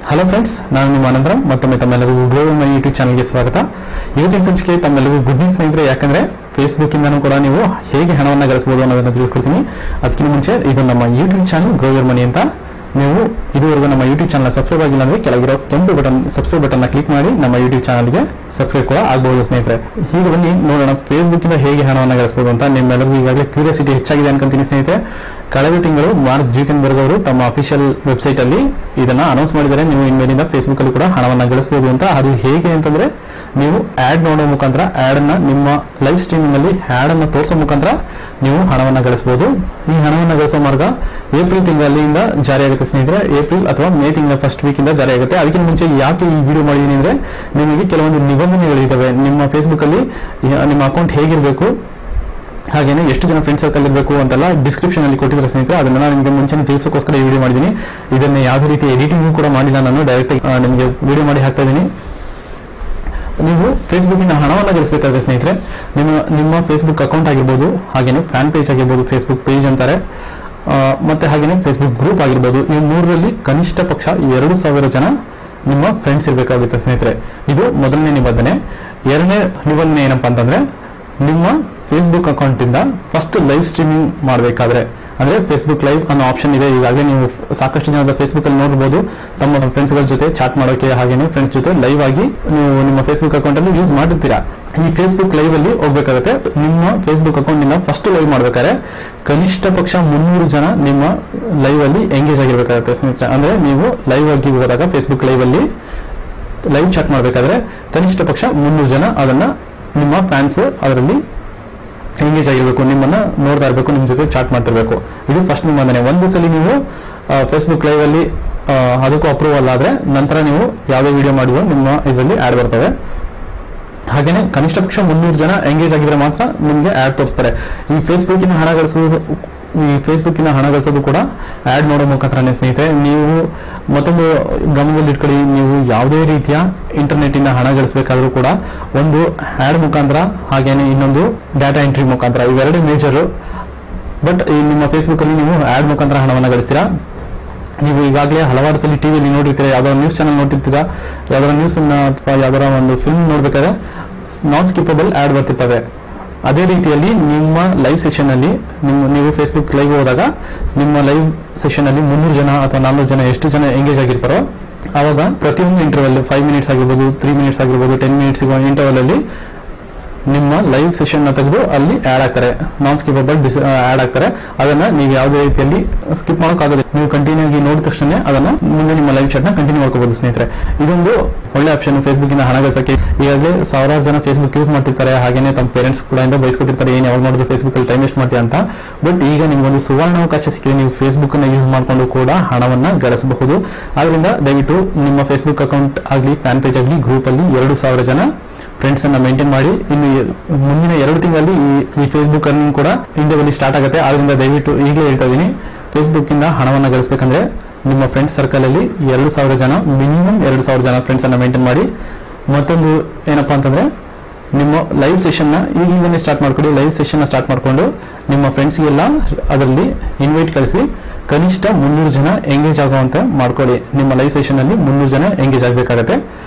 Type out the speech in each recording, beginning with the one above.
Hello friends, ನಾನು ನಿಮ್ಮ ಅನಂತರಂ. ಮತ್ತೊಮ್ಮೆ ತಮ್ಮೆಲ್ಲರಿಗೂ ಗ್ರೋ ಮನಿ ಯೂಟ್ಯೂಬ್ ಚಾನಲ್ಗೆ ಸ್ವಾಗತ. ಇವತ್ತಿನ ಸಂಚಿಕೆ ತಮ್ಮೆಲ್ಲರಿಗೂ ಗುಡ್ ನ್ಯೂಸ್ ಸ್ನೇಹಿತರೆ. ಯಾಕಂದ್ರೆ ಫೇಸ್ಬುಕ್ ಇಂದನೂ ಕೂಡ ನೀವು ಹೇಗೆ ಹಣವನ್ನು ಗಳಿಸಬಹುದು ಅನ್ನೋದನ್ನ ತಿಳಿಸ್ಕೊಡ್ತೀನಿ. ಅದಕ್ಕಿಂತ ಮುಂಚೆ ಇದು ನಮ್ಮ ಯೂಟ್ಯೂಬ್ ಚಾನಲ್ ಗ್ರೋ ಮನಿ ಅಂತ. ನೀವು ಇದುವರೆಗೂ ನಮ್ಮ ಯೂಟ್ಯೂಬ್ ಚಾನಲ್ ಸಬ್ಸ್ಕ್ರೈಬ್ ಆಗಿಲ್ಲ ಅಂದ್ರೆ ಕೆಳಗಿರೋ ಕೆಂಪು ಬಟನ್ ಸಬ್ಸ್ಕ್ರೈಬ್ ಬಟನ್ ಕ್ಲಿಕ್ ಮಾಡಿ ನಮ್ಮ ಯೂಟ್ಯೂಬ್ ಚಾನಲ್ಗೆ ಸಬ್ಸ್ಕ್ರೈಬ್ ಕೂಡ ಆಗಬಹುದು ಸ್ನೇಹಿತರೆ. ಈಗ ಬನ್ನಿ ನೋಡೋಣ ಫೇಸ್ಬುಕ್ ಇಂದ ಹೇಗೆ ಹಣವನ್ನು ಗಳಿಸಬಹುದು ಅಂತ. ನಿಮ್ಮೆಲ್ಲರಿಗೂ ಈಗಾಗಲೇ ಕ್ಯೂರಿಯಾಸಿಟಿ ಹೆಚ್ಚಾಗಿದೆ ಅನ್ಕೊಂತೀನಿ ಸ್ನೇಹಿತರೆ. ಕಳೆದ ತಿಂಗಳು ಮಾರ್ಕ್ ಜುಕರ್ಬರ್ಗ್ ಅವರು ತಮ್ಮ ಅಫಿಷಿಯಲ್ ವೆಬ್ಸೈಟ್ ಅಲ್ಲಿ ಇದನ್ನ ಅನೌನ್ಸ್ ಮಾಡಿದ್ದಾರೆ. ನೀವು ಇನ್ಮೇಲಿಂದ ಫೇಸ್ಬುಕ್ ಅಲ್ಲಿ ಕೂಡ ಹಣವನ್ನು ಗಳಿಸಬಹುದು ಅಂತ. ಅದು ಹೇಗೆ ಅಂತಂದ್ರೆ, ನೀವು ಆಡ್ ನೋಡೋ ಮುಖಾಂತರ ಆಡ್ ಅನ್ನ ನಿಮ್ಮ ಲೈವ್ ಸ್ಟ್ರೀಮಿಂಗ್ ಅಲ್ಲಿ ಆಡ್ ಅನ್ನ ತೋರಿಸೋ ಮುಖಾಂತರ ನೀವು ಹಣವನ್ನು ಗಳಿಸಬಹುದು. ಈ ಹಣವನ್ನು ಗಳಿಸೋ ಮಾರ್ಗ ಏಪ್ರಿಲ್ ತಿಂಗಳಿಂದ ಜಾರಿಯಾಗುತ್ತೆ ಸ್ನೇಹಿತರೆ. ಏಪ್ರಿಲ್ ಅಥವಾ ಮೇ ತಿಂಗಳ ಫಸ್ಟ್ ವೀಕ್ ಇಂದ ಜಾರಿಯಾಗುತ್ತೆ. ಅದಕ್ಕಿಂತ ಮುಂಚೆ ಯಾಕೆ ಈ ವಿಡಿಯೋ ಮಾಡಿದೀನಿ ಅಂದ್ರೆ, ನಿಮಗೆ ಕೆಲವೊಂದು ನಿಬಂಧನೆಗಳಿದ್ದಾವೆ. ನಿಮ್ಮ ಫೇಸ್ಬುಕ್ ಅಲ್ಲಿ ನಿಮ್ಮ ಅಕೌಂಟ್ ಹೇಗಿರಬೇಕು, ಹಾಗೇನೆ ಎಷ್ಟು ಜನ ಫ್ರೆಂಡ್ ಸರ್ಕಲ್ ಇರಬೇಕು ಅಂತೆಲ್ಲ ಡಿಸ್ಕ್ರಿಪ್ಷನ್ ಅಲ್ಲಿ ಕೊಟ್ಟಿದ್ರೆ ಸ್ನೇಹಿತರೆ. ಅದನ್ನ ನಿಮಗೆ ಮುಂಚೆನೇ ತಿಳಿಸೋಕ್ಕೋಸ್ಕರ ಈ ವಿಡಿಯೋ ಮಾಡಿದ್ದೀನಿ. ಇದನ್ನ ಯಾವುದೇ ರೀತಿ ಎಡಿಟಿಂಗ್ ಕೂಡ ಮಾಡಿಲ್ಲ, ನಾನು ಡೈರೆಕ್ಟ್ ನಿಮಗೆ ವಿಡಿಯೋ ಮಾಡಿ ಹಾಕ್ತಾ ಇದ್ದೀನಿ. ನೀವು ಫೇಸ್ಬುಕ್ ಇಂದ ಹಣವನ್ನು ಗಳಿಸಬೇಕಾದ್ರೆ ಸ್ನೇಹಿತರೆ, ನಿಮ್ಮ ಫೇಸ್ಬುಕ್ ಅಕೌಂಟ್ ಆಗಿರ್ಬೋದು, ಹಾಗೇನೆ ಫ್ಯಾನ್ ಪೇಜ್ ಆಗಿರ್ಬೋದು, ಫೇಸ್ಬುಕ್ ಪೇಜ್ ಅಂತಾರೆ, ಮತ್ತೆ ಹಾಗೇನೆ ಫೇಸ್ಬುಕ್ ಗ್ರೂಪ್ ಆಗಿರ್ಬೋದು, ಈ ಮೂರರಲ್ಲಿ ಕನಿಷ್ಠ ಪಕ್ಷ 2,000 ಜನ ನಿಮ್ಮ ಫ್ರೆಂಡ್ಸ್ ಇರಬೇಕಾಗುತ್ತೆ ಸ್ನೇಹಿತರೆ. ಇದು ಮೊದಲನೇ ನಿಬಂಧನೆ. ಎರಡನೇ ನಿಬಂಧನೆ ಏನಪ್ಪಾ ಅಂತಂದ್ರೆ, ನಿಮ್ಮ ಫೇಸ್ಬುಕ್ ಅಕೌಂಟ್ ಇಂದ ಫಸ್ಟ್ ಲೈವ್ ಸ್ಟ್ರೀಮಿಂಗ್ ಮಾಡಬೇಕಾದ್ರೆ, ಅಂದ್ರೆ ಫೇಸ್ಬುಕ್ ಲೈವ್ ಅನ್ನೋ ಆಪ್ಷನ್ ಇದೆ. ಈಗಾಗಲೇ ನೀವು ಸಾಕಷ್ಟು ಜನದ ಫೇಸ್ಬುಕ್ ಅಲ್ಲಿ ನೋಡಬಹುದು. ತಮ್ಮ ಫ್ರೆಂಡ್ಸ್ ಗಳ ಜೊತೆ ಚಾಟ್ ಮಾಡೋಕೆ, ಹಾಗೇನೆ ಫ್ರೆಂಡ್ಸ್ ಜೊತೆ ಲೈವ್ ಆಗಿ ನೀವು ನಿಮ್ಮ ಫೇಸ್ಬುಕ್ ಅಕೌಂಟ್ ಅಲ್ಲಿ ಯೂಸ್ ಮಾಡಿರ್ತೀರಾ. ಈ ಫೇಸ್ಬುಕ್ ಲೈವ್ ಅಲ್ಲಿ ಹೋಗ್ಬೇಕಾಗುತ್ತೆ. ನಿಮ್ಮ ಫೇಸ್ಬುಕ್ ಅಕೌಂಟ್ ಇಂದ ಫಸ್ಟ್ ಲೈವ್ ಮಾಡ್ಬೇಕಾದ್ರೆ ಕನಿಷ್ಠ ಪಕ್ಷ 300 ಜನ ನಿಮ್ಮ ಲೈವ್ ಅಲ್ಲಿ ಎಂಗೇಜ್ ಆಗಿರ್ಬೇಕಾಗುತ್ತೆ ಸ್ನೇಹಿತರೆ. ಅಂದ್ರೆ ನೀವು ಲೈವ್ ಆಗಿ ಹೋದಾಗ ಫೇಸ್ಬುಕ್ ಲೈವ್ ಅಲ್ಲಿ ಲೈವ್ ಚಾಟ್ ಮಾಡಬೇಕಾದ್ರೆ ಕನಿಷ್ಠ ಪಕ್ಷ 300 ಜನ ಅದನ್ನ ನಿಮ್ಮ ಫ್ಯಾನ್ಸ್ ಅದರಲ್ಲಿ ಎಂಗೇಜ್ ಆಗಿರ್ಬೇಕು, ನಿಮ್ಮನ್ನ ನೋಡ್ತಾ ಇರಬೇಕು, ನಿಮ್ಮ ಜೊತೆ ಚಾಟ್ ಮಾಡ್ತಿರ್ಬೇಕು. ಇದು ಫಸ್ಟ್ ನಿಬಂಧನೆ. ಒಂದು ಸಲ ನೀವು ಫೇಸ್ಬುಕ್ ಲೈವ್ ಅಲ್ಲಿ ಅದಕ್ಕೂ ಅಪ್ರೂವಲ್ ಆದ್ರೆ ನಂತರ ನೀವು ಯಾವುದೇ ವಿಡಿಯೋ ಮಾಡಿದ್ರು ನಿಮ್ಮ ಇದರಲ್ಲಿ ಆಡ್ ಬರ್ತವೆ. ಹಾಗೇನೆ ಕನಿಷ್ಠ ಪಕ್ಷ 300 ಜನ ಎಂಗೇಜ್ ಆಗಿದ್ರೆ ಮಾತ್ರ ನಿಮಗೆ ಆಡ್ ತೋರಿಸ್ತಾರೆ. ಈ ಫೇಸ್ಬುಕ್ಕಿನ ಹಣ ಗಳಿಸೋದು ಕೂಡ ಆಡ್ ನೋಡೋ ಮುಖಾಂತರನೇ ಸ್ನೇಹಿತರೆ. ನೀವು ಮತ್ತೊಂದು ಗಮನದಲ್ಲಿ ಇಟ್ಕೊಳ್ಳಿ, ನೀವು ಯಾವುದೇ ರೀತಿಯ ಇಂಟರ್ನೆಟ್ ಇಂದ ಹಣ ಗಳಿಸಬೇಕಾದ್ರೂ ಕೂಡ ಒಂದು ಆಡ್ ಮುಖಾಂತರ, ಹಾಗೇನೆ ಇನ್ನೊಂದು ಡಾಟಾ ಎಂಟ್ರಿ ಮುಖಾಂತರ, ಇವೆರಡು ಮೇಜರ್. ಬಟ್ ಈ ನಿಮ್ಮ ಫೇಸ್ಬುಕ್ ಅಲ್ಲಿ ನೀವು ಆಡ್ ಮುಖಾಂತರ ಹಣವನ್ನು ಗಳಿಸ್ತೀರಾ. ನೀವು ಈಗಾಗಲೇ ಹಲವಾರು ಸಲ ಟಿವಿಯಲ್ಲಿ ನೋಡಿರ್ತೀರಾ, ಯಾವ್ದಾದ್ರು ನ್ಯೂಸ್ ಚಾನಲ್ ನೋಡ್ತಿರ್ತೀರಾ, ಯಾವ್ದಾರ ನ್ಯೂಸ್ ಅನ್ನ ಅಥವಾ ಯಾವ್ದಾರ ಒಂದು ಫಿಲ್ಮ್ ನೋಡ್ಬೇಕಾದ್ರೆ ನಾನ್ ಸ್ಕಿಪ್ಪಬಲ್ ಆಡ್ ಬರ್ತಿರ್ತವೆ. ಅದೇ ರೀತಿಯಲ್ಲಿ ನಿಮ್ಮ ಲೈವ್ ಸೆಷನ್ ಅಲ್ಲಿ ನೀವು ಫೇಸ್ಬುಕ್ ಲೈವ್ ಹೋದಾಗ ನಿಮ್ಮ ಲೈವ್ ಸೆಷನ್ ಅಲ್ಲಿ 300 ಜನ ಅಥವಾ 400 ಜನ ಎಷ್ಟು ಜನ ಎಂಗೇಜ್ ಆಗಿರ್ತಾರೋ, ಆವಾಗ ಪ್ರತಿಯೊಂದು ಇಂಟರ್ವಲ್ 5 ಮಿನಿಟ್ಸ್ ಆಗಿರ್ಬೋದು, 3 ಮಿನಿಟ್ಸ್ ಆಗಿರ್ಬೋದು, 10 ಮಿನಿಟ್ಸ್ ಇಂಟರ್ವಲ್ ಅಲ್ಲಿ ನಿಮ್ಮ ಲೈವ್ ಸೆಷನ್ ನ ತೆಗೆದು ಅಲ್ಲಿ ಆಡ್ ಆಗ್ತಾರೆ, ನಾನ್ ಸ್ಕಿಪ್ಪಬಲ್ ಆಡ್ ಆಗ್ತಾರೆ. ಅದನ್ನ ನೀವು ಯಾವುದೇ ರೀತಿಯಲ್ಲಿ ಸ್ಕಿಪ್ ಮಾಡೋಕ್ಕಾಗದೆ, ನೀವು ಕಂಟಿನ್ಯೂ ಆಗಿ ನೋಡಿದ ತಕ್ಷಣ ಅದನ್ನ ಮುಂದೆ ನಿಮ್ಮ ಲೈವ್ ಚಾಟ್ ನ ಕಂಟಿನ್ಯೂ ಮಾಡ್ಕೋಬಹುದು ಸ್ನೇಹಿತರೆ. ಇದೊಂದು ಒಳ್ಳೆ ಆಪ್ಷನ್ ಫೇಸ್ಬುಕ್ ಇಂದ ಹಣ ಗಳಿಸಕ್ಕೆ. ಈಗಾಗಲೇ ಸಾವಿರಾರು ಜನ ಫೇಸ್ಬುಕ್ ಯೂಸ್ ಮಾಡ್ತಿರ್ತಾರೆ, ಹಾಗೇನೆ ತಮ್ಮ ಪೇರೆಂಟ್ಸ್ ಕೂಡ ಬಯಸ್ಕೊತಿರ್ತಾರೆ, ಏನ್ ಯಾವಾಗ ನೋಡಿದ್ರು ಫೇಸ್ಬುಕ್ ಅಲ್ಲಿ ಟೈಮ್ ವೇಸ್ಟ್ ಮಾಡ್ತೀಯ ಅಂತ. ಬಟ್ ಈಗ ನಿಮ್ಗೊಂದು ಸುವರ್ಣಾವಕಾಶ ಸಿಕ್ಕಿದೆ, ನೀವು ಫೇಸ್ಬುಕ್ ಅನ್ನ ಯೂಸ್ ಮಾಡ್ಕೊಂಡು ಕೂಡ ಹಣವನ್ನ ಗಳಿಸಬಹುದು. ಆದ್ರಿಂದ ದಯವಿಟ್ಟು ನಿಮ್ಮ ಫೇಸ್ಬುಕ್ ಅಕೌಂಟ್ ಆಗಲಿ, ಫ್ಯಾನ್ ಪೇಜ್ ಆಗಲಿ, ಗ್ರೂಪ್ ಅಲ್ಲಿ 2,000 ಜನ ಫ್ರೆಂಡ್ಸ್ ಅನ್ನ ಮೇಂಟೈನ್ ಮಾಡಿ. ಇನ್ನು ಮುಂದಿನ 2 ತಿಂಗಳಲ್ಲಿ ಈ ಫೇಸ್ಬುಕ್ ಅರ್ನಿಂಗ್ ಕೂಡ ಇಂಡಿಯಾದಲ್ಲಿ ಸ್ಟಾರ್ಟ್ ಆಗುತ್ತೆ. ಆದ್ರಿಂದ ದಯವಿಟ್ಟು ಈಗಲೇ ಹೇಳ್ತಾ ಇದ್ದೀನಿ, ಫೇಸ್ಬುಕ್ ಇಂದ ಹಣವನ್ನು ಗಳಿಸಬೇಕಂದ್ರೆ ನಿಮ್ಮ ಫ್ರೆಂಡ್ಸ್ ಸರ್ಕಲ್ ಅಲ್ಲಿ 2,000 ಜನ, ಮಿನಿಮಮ್ 2,000 ಜನ ಫ್ರೆಂಡ್ಸ್ ಅನ್ನ ಮೇಂಟೈನ್ ಮಾಡಿ. ಮತ್ತೊಂದು ಏನಪ್ಪಾ ಅಂತಂದ್ರೆ, ನಿಮ್ಮ ಲೈವ್ ಸೆಷನ್ ನ ಈಗಿಂದನೇ ಸ್ಟಾರ್ಟ್ ಮಾಡ್ಕೊಳ್ಳಿ. ಲೈವ್ ಸೆಷನ್ ನ ಸ್ಟಾರ್ಟ್ ಮಾಡ್ಕೊಂಡು ನಿಮ್ಮ ಫ್ರೆಂಡ್ಸ್ಗೆಲ್ಲ ಅದರಲ್ಲಿ ಇನ್ವೈಟ್ ಕಳಿಸಿ ಕನಿಷ್ಠ 300 ಜನ ಎಂಗೇಜ್ ಆಗುವಂತೆ ಮಾಡ್ಕೊಳ್ಳಿ. ನಿಮ್ಮ ಲೈವ್ ಸೆಷನ್ ಅಲ್ಲಿ 300 ಜನ ಎಂಗೇಜ್ ಆಗಬೇಕಾಗತ್ತೆ.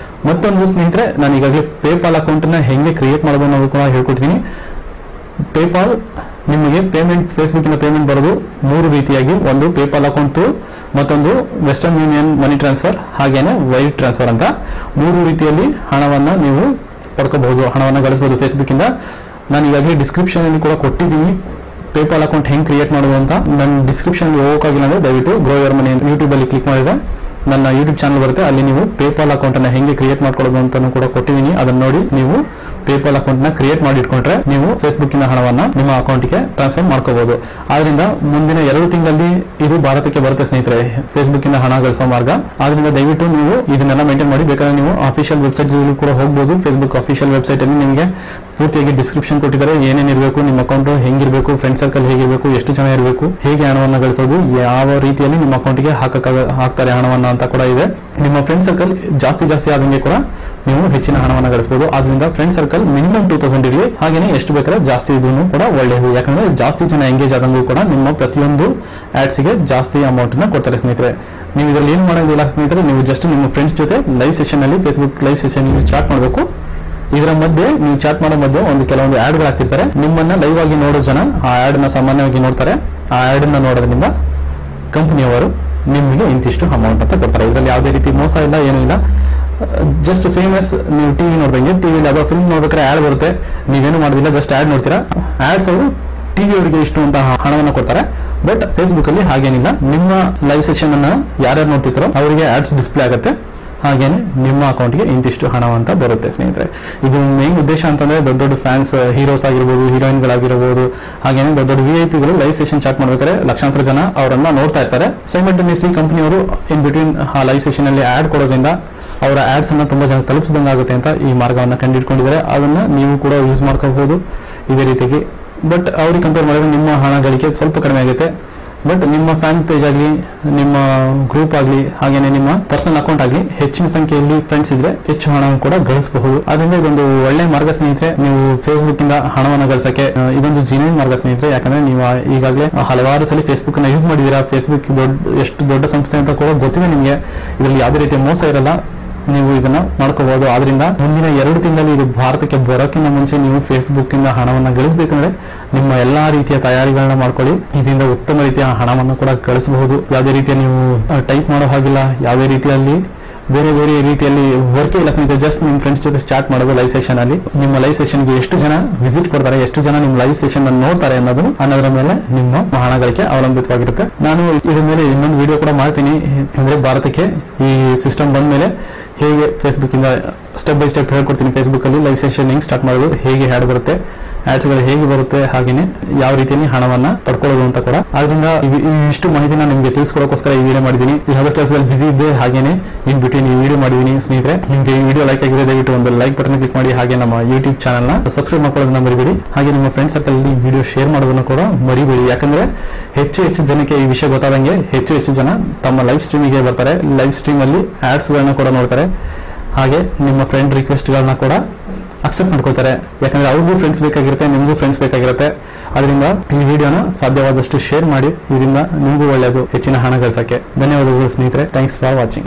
ಮತ್ತೊಂದು ಸ್ನೇಹಿತರೆ, ನಾನು ಈಗಾಗಲೇ ಪೇಪಾಲ್ ಅಕೌಂಟ್ ನ ಹೆಂಗೆ ಕ್ರಿಯೇಟ್ ಮಾಡೋದು ಅನ್ನೋದು ಕೂಡ ಹೇಳ್ಕೊಡ್ತೀನಿ. ಪೇಪಾಲ್ ನಿಮಗೆ ಪೇಮೆಂಟ್, ಫೇಸ್ಬುಕ್ ಇಂದ ಪೇಮೆಂಟ್ ಬರೋದು 3 ರೀತಿಯಾಗಿ. ಒಂದು ಪೇಪಾಲ್ ಅಕೌಂಟ್, ಮತ್ತೊಂದು ವೆಸ್ಟರ್ನ್ ಯೂನಿಯನ್ ಮನಿ ಟ್ರಾನ್ಸ್ಫರ್, ಹಾಗೇನೆ ವೈರ್ ಟ್ರಾನ್ಸ್ಫರ್ ಅಂತ 3 ರೀತಿಯಲ್ಲಿ ಹಣವನ್ನ ನೀವು ಪಡ್ಕೋಬಹುದು, ಹಣವನ್ನ ಗಳಿಸಬಹುದು ಫೇಸ್ಬುಕ್ ಇಂದ. ನಾನು ಈಗಾಗಲೇ ಡಿಸ್ಕ್ರಿಪ್ಷನ್ ಅಲ್ಲಿ ಕೂಡ ಕೊಟ್ಟಿದ್ದೀನಿ ಪೇಪಾಲ್ ಅಕೌಂಟ್ ಹೆಂಗ್ ಕ್ರಿಯೇಟ್ ಮಾಡೋದು ಅಂತ. ನನ್ನ ಡಿಸ್ಕ್ರಿಪ್ಷನ್ ಅಲ್ಲಿ ಹೋಗೋಕ್ಕಾಗಿಲ್ಲ ಅಂದ್ರೆ ದಯವಿಟ್ಟು ಗ್ರೋ ಯುವರ್ ಮನಿ ಯೂಟ್ಯೂಬ್ ಅಲ್ಲಿ ಕ್ಲಿಕ್ ಮಾಡಿದ್ರೆ ನನ್ನ ಯೂಟ್ಯೂಬ್ ಚಾನಲ್ ಬರುತ್ತೆ. ಅಲ್ಲಿ ನೀವು ಪೇಪಾಲ್ ಅಕೌಂಟ್ ಅನ್ನ ಹೆಂಗೆ ಕ್ರಿಯೇಟ್ ಮಾಡ್ಕೊಳ್ಳೋದು ಅಂತಾನು ಕೂಡ ಕೊಟ್ಟಿದ್ದೀನಿ. ಅದನ್ನ ನೋಡಿ ನೀವು ಪೇಪಾಲ್ ಅಕೌಂಟ್ ನ ಕ್ರಿಯೇಟ್ ಮಾಡಿ ಇಟ್ಕೊಂಡ್ರೆ ನೀವು ಫೇಸ್ಬುಕ್ ಇಂದ ಹಣವನ್ನ ನಿಮ್ಮ ಅಕೌಂಟ್ ಗೆ ಟ್ರಾನ್ಸ್ಫರ್ ಮಾಡ್ಕೋಬಹುದು. ಆದ್ರಿಂದ ಮುಂದಿನ 2 ತಿಂಗಳಲ್ಲಿ ಇದು ಭಾರತಕ್ಕೆ ಬರುತ್ತೆ ಸ್ನೇಹಿತರೆ, ಫೇಸ್ಬುಕ್ ಇಂದ ಹಣ ಗಳಿಸೋ ಮಾರ್ಗ. ಆದ್ರಿಂದ ದಯವಿಟ್ಟು ನೀವು ಇದನ್ನೆಲ್ಲ ಮೇಂಟೈನ್ ಮಾಡಿ. ಬೇಕಾದ್ರೆ ನೀವು ಅಫಿಷಿಯಲ್ ವೆಬ್ಸೈಟ್ ಕೂಡ ಹೋಗಬಹುದು. ಫೇಸ್ಬುಕ್ ಅಫಿಷಿಯಲ್ ವೆಬ್ಸೈಟ್ ಅಲ್ಲಿ ನಿಮಗೆ ಪೂರ್ತಿಯಾಗಿ ಡಿಸ್ಕ್ರಿಪ್ಷನ್ ಕೊಟ್ಟಿದ್ದಾರೆ, ಏನೇನಿರಬೇಕು, ನಿಮ್ಮ ಅಕೌಂಟ್ ಹೆಂಗಿರಬೇಕು, ಫ್ರೆಂಡ್ ಸರ್ಕಲ್ ಹೇಗಿರಬೇಕು, ಎಷ್ಟು ಜನ ಇರಬೇಕು, ಹೇಗೆ ಹಣವನ್ನು ಗಳಿಸೋದು, ಯಾವ ರೀತಿಯಲ್ಲಿ ನಿಮ್ಮ ಅಕೌಂಟ್ಗೆ ಹಾಕ್ತಾರೆ ಹಣವನ್ನ ಅಂತ ಕೂಡ ಇದೆ. ನಿಮ್ಮ ಫ್ರೆಂಡ್ ಸರ್ಕಲ್ ಜಾಸ್ತಿ ಆದಂಗೆ ಕೂಡ ನೀವು ಹೆಚ್ಚಿನ ಹಣವನ್ನು ಗಳಿಸಬಹುದು. ಆದ್ರಿಂದ ಫ್ರೆಂಡ್ ಸರ್ಕಲ್ ಮಿನಿಮಮ್ 2000 ಇರಲಿ, ಹಾಗೇನೆ ಎಷ್ಟು ಬೇಕಾದ್ರೆ ಜಾಸ್ತಿ ಇದನ್ನು ಕೂಡ ಒಳ್ಳೆಯದು. ಯಾಕಂದ್ರೆ ಜಾಸ್ತಿ ಜನ ಎಂಗೇಜ್ ಆದಂಗೂ ಕೂಡ ನಿಮ್ಮ ಪ್ರತಿಯೊಂದು ಆಡ್ಸ್ ಗೆ ಜಾಸ್ತಿ ಅಮೌಂಟ್ ನ ಕೊಡ್ತಾರೆ ಸ್ನೇಹಿತರೆ. ನೀವು ಇದರಲ್ಲಿ ಏನು ಮಾಡೋದಿಲ್ಲ ಸ್ನೇಹಿತರೆ, ನೀವು ಜಸ್ಟ್ ನಿಮ್ಮ ಫ್ರೆಂಡ್ಸ್ ಜೊತೆ ಲೈವ್ ಸೆಷನ್ ಅಲ್ಲಿ ಫೇಸ್ಬುಕ್ ಲೈವ್ ಸೆಷನ್ ಚಾಟ್ ಮಾಡಬೇಕು. ಇದರ ಮಧ್ಯೆ ನೀವು ಚಾಟ್ ಮಾಡೋ ಮಧ್ಯೆ ಕೆಲವೊಂದು ಆಡ್ಗಳು ಹಾಕ್ತಿರ್ತಾರೆ. ನಿಮ್ಮನ್ನ ಲೈವ್ ಆಗಿ ನೋಡೋ ಜನ ಆ ಆಡ್ ನ ಸಾಮಾನ್ಯವಾಗಿ ನೋಡ್ತಾರೆ. ಆ ಆಡ್ ನ ನೋಡೋದ್ರಿಂದ ಕಂಪನಿಯವರು ನಿಮಗೆ ಇಂತಿಷ್ಟು ಅಮೌಂಟ್ ಅಂತ ಕೊಡ್ತಾರೆ. ಇದರಲ್ಲಿ ಯಾವುದೇ ರೀತಿ ಮೋಸ ಇಲ್ಲ, ಏನೂ ಇಲ್ಲ. ಜಸ್ಟ್ ಸೇಮ್ ಎಸ್ ನೀವು ಟಿವಿ ನೋಡ್ದಂಗೆ, ಟಿವಿಲಿ ಯಾವುದೋ ಫಿಲ್ಮ್ ನೋಡ್ಬೇಕಾದ್ರೆ ಆಡ್ ಬರುತ್ತೆ, ನೀವೇನು ಮಾಡೋದಿಲ್ಲ, ಜಸ್ಟ್ ಆಡ್ ನೋಡ್ತೀರಾ. ಆಡ್ಸ್ ಅವರು ಟಿವಿ ಅವರಿಗೆ ಇಷ್ಟು ಅಂತ ಹಣವನ್ನು ಕೊಡ್ತಾರೆ. ಬಟ್ ಫೇಸ್ಬುಕ್ ಅಲ್ಲಿ ಹಾಗೇನಿಲ್ಲ. ನಿಮ್ಮ ಲೈವ್ ಸೆಷನ್ ಅನ್ನ ಯಾರ್ಯಾರು ನೋಡ್ತಿರ್ತಾರೋ ಅವರಿಗೆ ಆಡ್ಸ್ ಡಿಸ್ಪ್ಲೇ ಆಗುತ್ತೆ. ಹಾಗೇನೆ ನಿಮ್ಮ ಅಕೌಂಟ್ಗೆ ಇಂತಿಷ್ಟು ಹಣ ಅಂತ ಬರುತ್ತೆ ಸ್ನೇಹಿತರೆ. ಇದು ಮೇನ್ ಉದ್ದೇಶ ಅಂತಂದ್ರೆ ದೊಡ್ಡ ದೊಡ್ಡ ಫ್ಯಾನ್ಸ್, ಹೀರೋಸ್ ಆಗಿರ್ಬೋದು, ಹೀರೋಯಿನ್ಗಳಾಗಿರ್ಬೋದು, ಹಾಗೇನೆ ದೊಡ್ಡ ದೊಡ್ಡ VIP ಲೈವ್ ಸೆಷನ್ ಚಾಟ್ ಮಾಡ್ಬೇಕಾದ್ರೆ ಲಕ್ಷಾಂತರ ಜನ ಅವರನ್ನ ನೋಡ್ತಾ ಇರ್ತಾರೆ. ಸೈಮಲ್ಟೇನಿಯಸ್ಲಿ ಕಂಪನಿಯವರು ಇನ್ ಬಿಟ್ವೀನ್ ಆ ಲೈವ್ ಸೆಷನ್ ಅಲ್ಲಿ ಆಡ್ ಕೊಡೋದ್ರಿಂದ ಅವರ ಆಡ್ಸ್ ಅನ್ನ ತುಂಬಾ ಜನ ತಲುಪಿಸಿದಂಗೆ ಆಗುತ್ತೆ ಅಂತ ಈ ಮಾರ್ಗವನ್ನು ಕಂಡುಹಿಡ್ಕೊಂಡಿದ್ದಾರೆ. ಅದನ್ನ ನೀವು ಕೂಡ ಯೂಸ್ ಮಾಡ್ಕೋಬಹುದು ಇದೇ ರೀತಿಯಾಗಿ. ಬಟ್ ಅವ್ರಿಗೆ ಕಂಪೇರ್ ಮಾಡಿದ್ರೆ ನಿಮ್ಮ ಹಣ ಗಳಿಕೆ ಸ್ವಲ್ಪ ಕಡಿಮೆ ಆಗುತ್ತೆ. ಬಟ್ ನಿಮ್ಮ ಫ್ಯಾನ್ ಪೇಜ್ ಆಗಲಿ, ನಿಮ್ಮ ಗ್ರೂಪ್ ಆಗಲಿ, ಹಾಗೇನೆ ನಿಮ್ಮ ಪರ್ಸನಲ್ ಅಕೌಂಟ್ ಆಗಲಿ ಹೆಚ್ಚಿನ ಸಂಖ್ಯೆಯಲ್ಲಿ ಫ್ರೆಂಡ್ಸ್ ಇದ್ರೆ ಹೆಚ್ಚು ಹಣವನ್ನು ಕೂಡ ಗಳಿಸಬಹುದು. ಅದರಿಂದ ಇದೊಂದು ಒಳ್ಳೆ ಮಾರ್ಗ ಸ್ನೇಹಿತರೆ. ನೀವು ಫೇಸ್ಬುಕ್ ಇಂದ ಹಣವನ್ನು ಗಳಿಸಕ್ಕೆ ಇದೊಂದು ಜೆನ್ಯೂನ್ ಮಾರ್ಗ ಸ್ನೇಹಿತರೆ. ಯಾಕಂದ್ರೆ ನೀವು ಈಗಾಗಲೇ ಹಲವಾರು ಸಲ ಫೇಸ್ಬುಕ್ ಅನ್ನ ಯೂಸ್ ಮಾಡಿದೀರಾ. ಫೇಸ್ಬುಕ್ ಎಷ್ಟು ದೊಡ್ಡ ಸಂಸ್ಥೆ ಅಂತ ಕೂಡ ಗೊತ್ತಿದೆ ನಿಮಗೆ. ಇದರಲ್ಲಿ ಯಾವುದೇ ರೀತಿಯ ಮೋಸ ಇರಲ್ಲ, ನೀವು ಇದನ್ನ ಮಾಡ್ಕೋಬಹುದು. ಆದ್ರಿಂದ ಮುಂದಿನ 2 ತಿಂಗಳಲ್ಲಿ ಇದು ಭಾರತಕ್ಕೆ ಬರೋಕ್ಕಿಂತ ಮುಂಚೆ ನೀವು ಫೇಸ್ಬುಕ್ ಇಂದ ಹಣವನ್ನ ಗಳಿಸಬೇಕಂದ್ರೆ ನಿಮ್ಮ ಎಲ್ಲಾ ರೀತಿಯ ತಯಾರಿಗಳನ್ನ ಮಾಡ್ಕೊಳ್ಳಿ. ಇದರಿಂದ ಉತ್ತಮ ರೀತಿಯ ಹಣವನ್ನು ಕೂಡ ಗಳಿಸಬಹುದು. ಯಾವುದೇ ರೀತಿಯ ನೀವು ಟೈಪ್ ಮಾಡೋ ಹಾಗಿಲ್ಲ, ಯಾವುದೇ ರೀತಿಯಲ್ಲಿ ಬೇರೆ ರೀತಿಯಲ್ಲಿ ವರ್ಕ್ ಇಲ್ಲ ಸ್ನೇಹಿತರೆ. ಜಸ್ಟ್ ನಿಮ್ಮ ಫ್ರೆಂಡ್ಸ್ ಜೊತೆ ಚಾಟ್ ಮಾಡೋದು ಲೈವ್ ಸೆಷನ್ ಅಲ್ಲಿ. ನಿಮ್ಮ ಲೈವ್ ಸೆಷನ್ಗೆ ಎಷ್ಟು ಜನ ವಿಸಿಟ್ ಕೊಡ್ತಾರೆ, ಎಷ್ಟು ಜನ ನಿಮ್ಮ ಲೈವ್ ಸೆಷನ್ ಅನ್ನು ನೋಡ್ತಾರೆ ಅನ್ನೋದರ ಮೇಲೆ ನಿಮ್ಮ ಹಣ ಗಳಿಕೆ ಅವಲಂಬಿತವಾಗಿರುತ್ತೆ. ನಾನು ಇದ್ರ ಮೇಲೆ ಇನ್ನೊಂದು ವಿಡಿಯೋ ಕೂಡ ಮಾಡ್ತೀನಿ. ಅಂದ್ರೆ ಭಾರತಕ್ಕೆ ಈ ಸಿಸ್ಟಮ್ ಬಂದ ಮೇಲೆ ಹೇಗೆ ಫೇಸ್ಬುಕ್ ಇಂದ ಸ್ಟೆಪ್ ಬೈ ಸ್ಟೆಪ್ ಹೇಳ್ಕೊಡ್ತೀನಿ. ಫೇಸ್ಬುಕ್ ಅಲ್ಲಿ ಲೈವ್ ಸೆಷನ್ ಹೆಂಗ್ ಸ್ಟಾರ್ಟ್ ಮಾಡೋದು, ಹೇಗೆ ಆಡ್ ಬರುತ್ತೆ, ಆಡ್ಸ್ ಗಳು ಹೇಗೆ ಬರುತ್ತೆ, ಹಾಗೇನೆ ಯಾವ ರೀತಿಯಲ್ಲಿ ಹಣವನ್ನ ಪಡ್ಕೊಳ್ಳೋದು ಅಂತ ಕೂಡ. ಆದ್ರಿಂದ ಇಷ್ಟು ಮಾಹಿತಿನ ನಿಮ್ಗೆ ತಿಳಿಸ್ಕೊಡೋಕೋಸ್ಕರ ಈ ವಿಡಿಯೋ ಮಾಡಿದೀನಿ. ಯಾವುದೋ ಕೆಲಸದಲ್ಲಿ ಬಿಸಿ ಇದ್ದೆ, ಹಾಗೇನೆ ಇನ್ ಬಿಟ್ವೀನ್ ಈ ವಿಡಿಯೋ ಮಾಡಿದೀನಿ ಸ್ನೇಹಿತರೆ. ನಿಮ್ಗೆ ಈ ವಿಡಿಯೋ ಲೈಕ್ ಆಗಿದೆ, ದಯವಿಟ್ಟು ಒಂದು ಲೈಕ್ ಬಟನ್ ಕ್ಲಿಕ್ ಮಾಡಿ. ಹಾಗೆ ನಮ್ಮ ಯೂಟ್ಯೂಬ್ ಚಾನಲ್ ನ ಸಬ್ಸ್ಕ್ರೈಬ್ ಮಾಡ್ಕೊಳ್ಳೋದನ್ನ ಮರಿಬೇಡಿ. ಹಾಗೆ ನಿಮ್ಮ ಫ್ರೆಂಡ್ ಸರ್ಕಲ್ ಅಲ್ಲಿ ವಿಡಿಯೋ ಶೇರ್ ಮಾಡೋದನ್ನ ಕೂಡ ಮರಿಬೇಡಿ. ಯಾಕಂದ್ರೆ ಹೆಚ್ಚು ಜನಕ್ಕೆ ಈ ವಿಷಯ ಗೊತ್ತಾದಂಗೆ ಹೆಚ್ಚು ಜನ ತಮ್ಮ ಲೈವ್ ಸ್ಟ್ರೀಮಿಗೆ ಬರ್ತಾರೆ. ಲೈವ್ ಸ್ಟ್ರೀಮ್ ಅಲ್ಲಿ ಆಡ್ಸ್ ಗಳನ್ನ ಕೂಡ ನೋಡ್ತಾರೆ. ಹಾಗೆ ನಿಮ್ಮ ಫ್ರೆಂಡ್ ರಿಕ್ವೆಸ್ಟ್ ಗಳನ್ನ ಕೂಡ ಅಕ್ಸೆಪ್ಟ್ ಮಾಡ್ಕೊಳ್ತಾರೆ. ಯಾಕಂದ್ರೆ ಅವ್ರಿಗೂ ಫ್ರೆಂಡ್ಸ್ ಬೇಕಾಗಿರುತ್ತೆ, ನಿಮಗೂ ಫ್ರೆಂಡ್ಸ್ ಬೇಕಾಗಿರುತ್ತೆ. ಅದರಿಂದ ಈ ವಿಡಿಯೋನ ಸಾಧ್ಯವಾದಷ್ಟು ಶೇರ್ ಮಾಡಿ. ಇದರಿಂದ ನಿಮಗೂ ಒಳ್ಳೆಯದು, ಹೆಚ್ಚಿನ ಹಣ ಗಳಿಸಕ್ಕೆ. ಧನ್ಯವಾದಗಳು ಸ್ನೇಹಿತರೆ. Thanks for watching.